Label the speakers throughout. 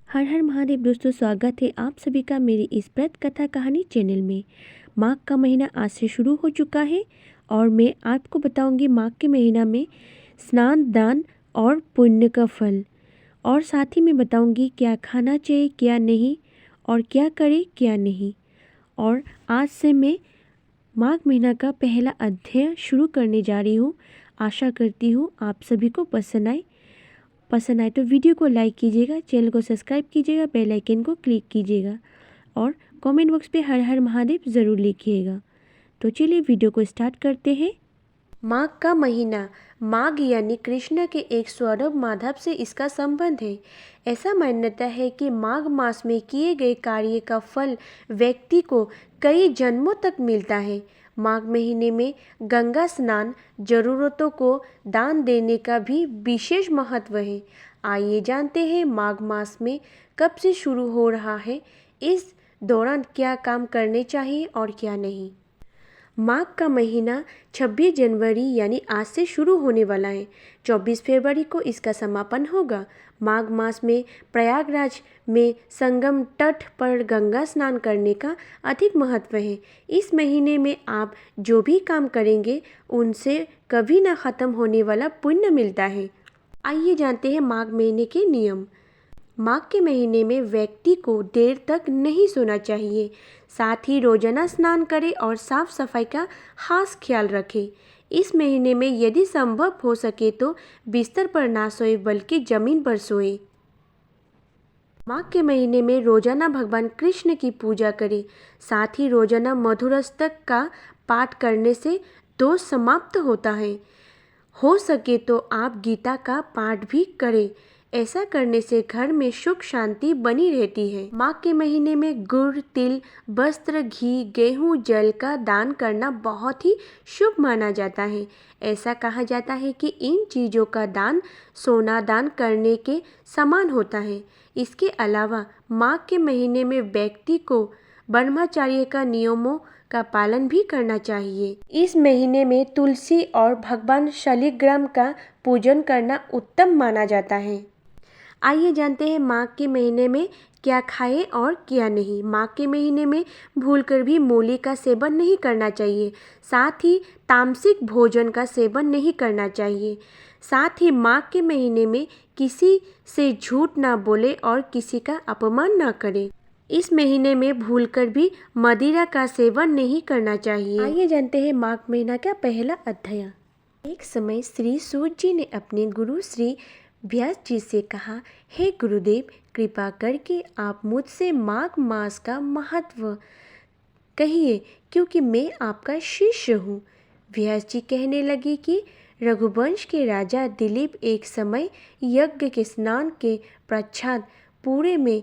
Speaker 1: हर हर महादेव दोस्तों, स्वागत है आप सभी का मेरी इस प्रेत कथा कहानी चैनल में। माघ का महीना आज से शुरू हो चुका है और मैं आपको बताऊंगी माघ के महीना में स्नान, दान और पुण्य का फल, और साथ ही मैं बताऊंगी क्या खाना चाहिए क्या नहीं और क्या करे क्या नहीं। और आज से मैं माघ महीना का पहला अध्याय शुरू करने जा रही हूँ। आशा करती हूँ आप सभी को पसंद आए तो वीडियो को लाइक कीजिएगा, चैनल को सब्सक्राइब कीजिएगा, बेल आइकन को क्लिक कीजिएगा और कमेंट बॉक्स पे हर हर महादेव ज़रूर लिखिएगा। तो चलिए वीडियो को स्टार्ट करते हैं। माघ का महीना, माघ यानी कृष्ण के एक स्वरूप माधव से इसका संबंध है। ऐसा मान्यता है कि माघ मास में किए गए कार्य का फल व्यक्ति को कई जन्मों तक मिलता है। माघ महीने में गंगा स्नान, जरूरतों को दान देने का भी विशेष महत्व है। आइए जानते हैं माघ मास में कब से शुरू हो रहा है, इस दौरान क्या काम करने चाहिए और क्या नहीं। माघ का महीना 26 जनवरी यानी आज से शुरू होने वाला है। 24 फरवरी को इसका समापन होगा। माघ मास में प्रयागराज में संगम तट पर गंगा स्नान करने का अधिक महत्व है। इस महीने में आप जो भी काम करेंगे उनसे कभी ना खत्म होने वाला पुण्य मिलता है। आइए जानते हैं माघ महीने के नियम। माघ के महीने में व्यक्ति को देर तक नहीं सोना चाहिए। साथ ही रोजाना स्नान करें और साफ सफाई का खास ख्याल रखें। इस महीने में यदि संभव हो सके तो बिस्तर पर ना सोए बल्कि जमीन पर सोए। माघ के महीने में रोजाना भगवान कृष्ण की पूजा करें। साथ ही रोजाना मधुरस्तक का पाठ करने से दोष समाप्त होता है। हो सके तो आप गीता का पाठ भी करें। ऐसा करने से घर में सुख शांति बनी रहती है। माघ के महीने में गुड़, तिल, वस्त्र, घी, गेहूं, जल का दान करना बहुत ही शुभ माना जाता है। ऐसा कहा जाता है कि इन चीज़ों का दान सोना दान करने के समान होता है। इसके अलावा माघ के महीने में व्यक्ति को ब्रह्मचर्य का नियमों का पालन भी करना चाहिए। इस महीने में तुलसी और भगवान शालिग्राम का पूजन करना उत्तम माना जाता है। आइए जानते हैं माघ के महीने में क्या खाएं और क्या नहीं। माघ के महीने में भूलकर भी मूली का सेवन नहीं करना चाहिए। साथ ही तामसिक भोजन का सेवन नहीं करना चाहिए। साथ ही माघ के महीने में किसी से झूठ ना बोले और किसी का अपमान ना करें। इस महीने में भूलकर भी मदिरा का सेवन नहीं करना चाहिए। आइए जानते हैं माघ महीना का पहला अध्याय। एक समय श्री सूत जी ने अपने गुरु श्री व्यास जी से कहा, हे गुरुदेव, कृपा करके आप मुझसे माघ मास का महत्व कहिए, क्योंकि मैं आपका शिष्य हूँ। व्यास जी कहने लगे कि रघुवंश के राजा दिलीप एक समय यज्ञ के स्नान के पश्चात पूरे में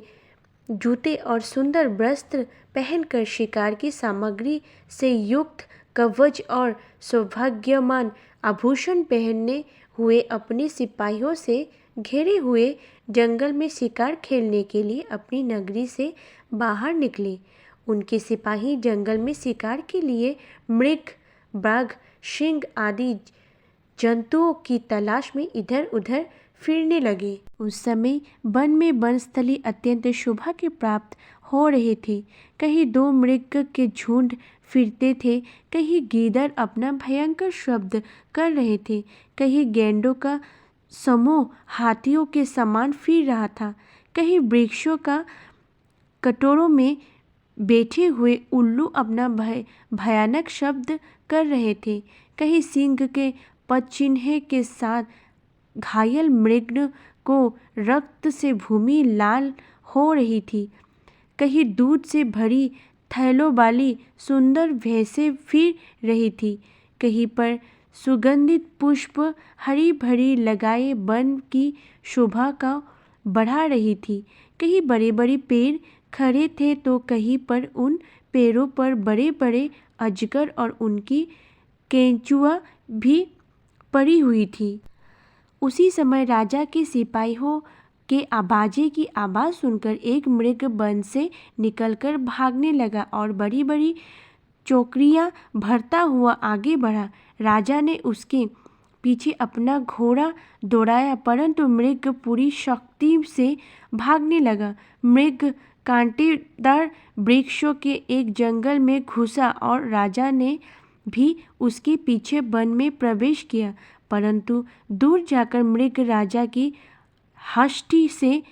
Speaker 1: जूते और सुंदर वस्त्र पहनकर शिकार की सामग्री से युक्त कवच और सौभाग्यमान आभूषण पहने हुए अपने सिपाहियों से घिरे हुए जंगल में शिकार खेलने के लिए अपनी नगरी से बाहर निकले। उनके सिपाही जंगल में शिकार के लिए मृग, बाघ, सिंह आदि जंतुओं की तलाश में इधर उधर फिरने लगे। उस समय वन में वनस्थली अत्यंत शोभा के प्राप्त हो रहे थे। कहीं दो मृग के झुंड फिरते थे, कहीं गीदड़ अपना भयंकर शब्द कर रहे थे, कहीं गैंडों का समूह हाथियों के समान फिर रहा था, कहीं वृक्षों का कटोरों में बैठे हुए उल्लू अपना भयानक शब्द कर रहे थे, कहीं सिंह के पदचिन्ह के साथ घायल मृग को रक्त से भूमि लाल हो रही थी, कहीं दूध से भरी थैलों वाली सुंदर भैंसें फिर रही थी, कहीं पर सुगंधित पुष्प हरी भरी लगाए वन की शोभा का बढ़ा रही थी, कहीं बड़े बड़े पेड़ खड़े थे तो कहीं पर उन पेड़ों पर बड़े बड़े अजगर और उनकी केंचुआ भी पड़ी हुई थी। उसी समय राजा के सिपाहियों के आवाज़े की आवाज़ सुनकर एक मृग वन से निकलकर भागने लगा और बड़ी बड़ी चौकड़ियाँ भरता हुआ आगे बढ़ा। राजा ने उसके पीछे अपना घोड़ा दौड़ाया, परंतु मृग पूरी शक्ति से भागने लगा। मृग कांटेदार वृक्षों के एक जंगल में घुसा और राजा ने भी उसके पीछे वन में प्रवेश किया, परंतु दूर जाकर मृग राजा की हस्ती से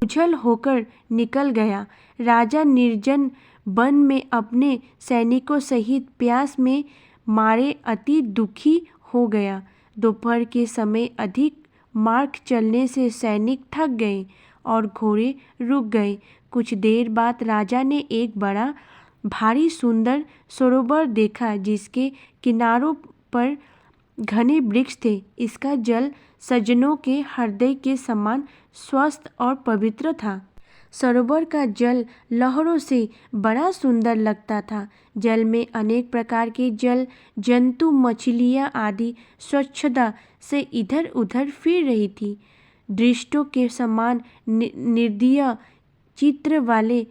Speaker 1: उछल होकर निकल गया। राजा निर्जन वन में अपने सैनिकों सहित प्यास में मारे अति दुखी हो गया। दोपहर के समय अधिक मार्ग चलने से सैनिक थक गए और घोड़े रुक गए। कुछ देर बाद राजा ने एक बड़ा भारी सुंदर सरोवर देखा, जिसके किनारों पर घने वृक्ष थे। इसका जल सज्जनों के हृदय के समान स्वस्थ और पवित्र था। सरोवर का जल लहरों से बड़ा सुंदर लगता था। जल में अनेक प्रकार के जल जंतु, मछलियाँ आदि स्वच्छता से इधर उधर फिर रही थी। दृष्टों के समान निर्दयी चित्र वाले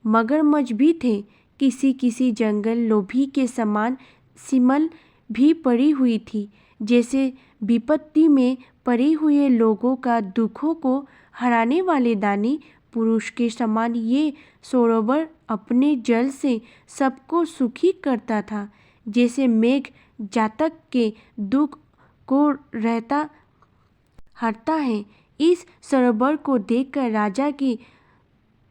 Speaker 1: मगरमच्छ भी थे। किसी किसी जंगल लोभी के समान सिमल भी पड़ी हुई थी, जैसे विपत्ति में पड़े हुए लोगों का दुखों को हराने वाले दानी पुरुष के समान ये सरोवर अपने जल से सबको सुखी करता था, जैसे मेघ जातक के दुख को हरता है। इस सरोवर को देखकर राजा की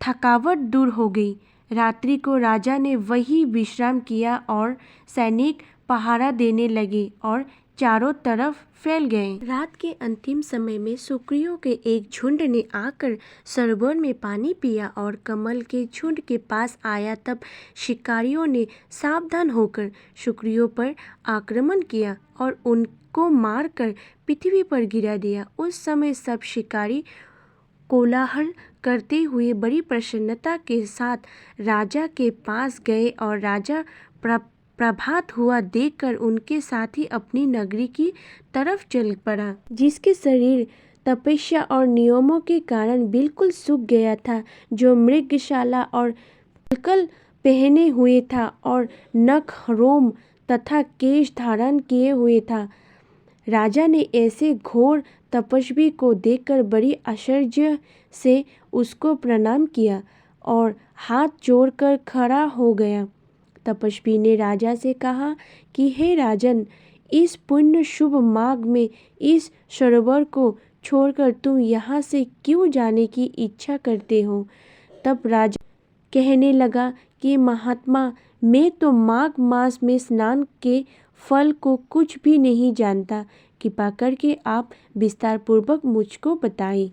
Speaker 1: थकावट दूर हो गई। रात्रि को राजा ने वहीं विश्राम किया और सैनिक पहरा देने लगे और चारों तरफ फैल गए। रात के अंतिम समय में सुकरियों के एक झुंड ने आकर सरोवर में पानी पिया और कमल के झुंड के पास आया। तब शिकारियों ने सावधान होकर सुकरियों पर आक्रमण किया और उनको मारकर पृथ्वी पर गिरा दिया। उस समय सब शिकारी कोलाहल करते हुए बड़ी प्रसन्नता के साथ राजा के पास गए और राजा प्रभात हुआ देखकर उनके साथ ही अपनी नगरी की तरफ चल पड़ा, जिसके शरीर तपस्या और नियमों के कारण बिल्कुल सूख गया था, जो मृगशाला और पलकल पहने हुए था और नख, रोम तथा केश धारण किए हुए था। राजा ने ऐसे घोर तपस्वी को देखकर बड़ी आश्चर्य से उसको प्रणाम किया और हाथ जोड़कर खड़ा हो गया। तपस्वी ने राजा से कहा कि हे राजन, इस पुण्य शुभ माघ में इस सरोवर को छोड़कर तुम यहाँ से क्यों जाने की इच्छा करते हो? तब राजा कहने लगा कि महात्मा, मैं तो माघ मास में स्नान के फल को कुछ भी नहीं जानता। कृपा करके आप विस्तार पूर्वक मुझको बताएं।